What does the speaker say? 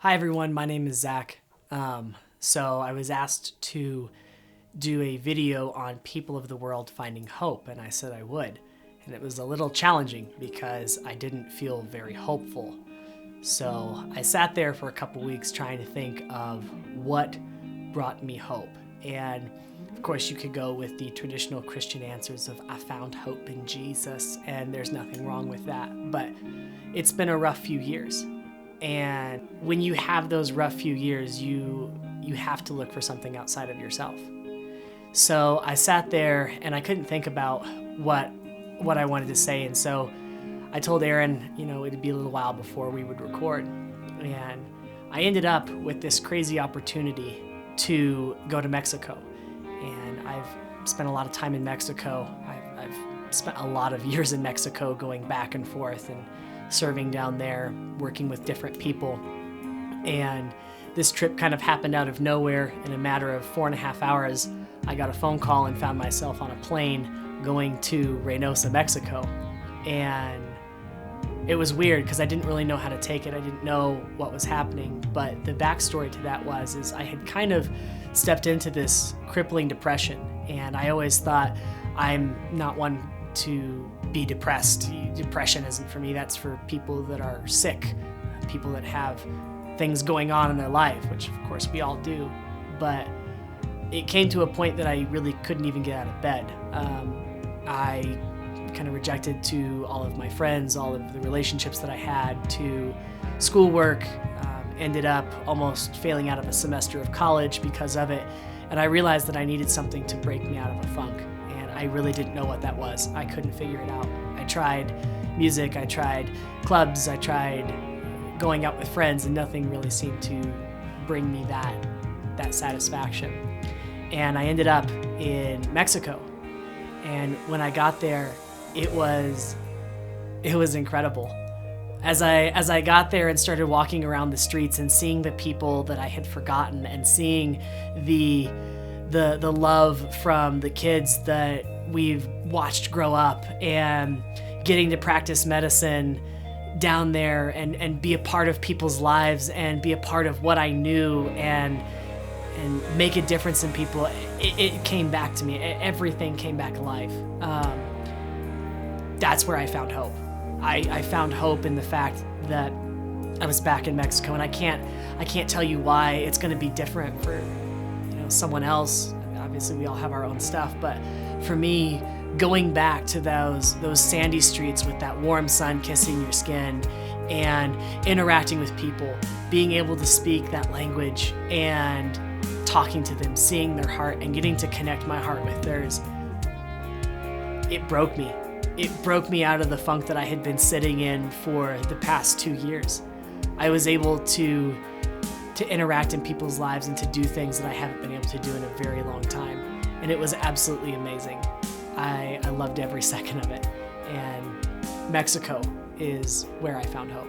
Hi everyone, my name is Zach. So I was asked to do a video on people of the world finding hope, and I said I would. And it was a little challenging because I didn't feel very hopeful. So I sat there for a couple weeks trying to think of what brought me hope. And of course you could go with the traditional Christian answers of I found hope in Jesus, and there's nothing wrong with that. But it's been a rough few years. And when you have those rough few years, you have to look for something outside of yourself. So I sat there and I couldn't think about what I wanted to say. And so I told Aaron, it'd be a little while before we would record. And I ended up with this crazy opportunity to go to Mexico. And I've spent a lot of time in Mexico. I've spent a lot of years in Mexico going back and forth and serving down there, working with different people. And this trip kind of happened out of nowhere. In a matter of 4.5 hours, I got a phone call and found myself on a plane going to Reynosa, Mexico. And it was weird because I didn't really know how to take it. I didn't know what was happening. But the backstory to that is I had kind of stepped into this crippling depression. And I always thought I'm not one to be depressed. Depression isn't for me. That's for people that are sick, people that have things going on in their life, which of course we all do. But it came to a point that I really couldn't even get out of bed. I kind of rejected to all of my friends, all of the relationships that I had, to schoolwork, ended up almost failing out of a semester of college because of it. And I realized that I needed something to break me out of a funk. I really didn't know what that was. I couldn't figure it out. I tried music, I tried clubs, I tried going out with friends, and nothing really seemed to bring me that satisfaction. And I ended up in Mexico. And when I got there, it was incredible. As I got there and started walking around the streets and seeing the people that I had forgotten and seeing the love from the kids that we've watched grow up and getting to practice medicine down there and be a part of people's lives and be a part of what I knew and make a difference in people, it came back to me. Everything came back alive. That's where I found hope. I found hope in the fact that I was back in Mexico, and I can't tell you why it's going to be different for someone else. Obviously we all have our own stuff, but for me, going back to those sandy streets with that warm sun kissing your skin and interacting with people, being able to speak that language and talking to them, seeing their heart and getting to connect my heart with theirs, it broke me. It broke me out of the funk that I had been sitting in for the past 2 years. I was able to interact in people's lives and to do things that I haven't been able to do in a very long time. And it was absolutely amazing. I loved every second of it. And Mexico is where I found hope.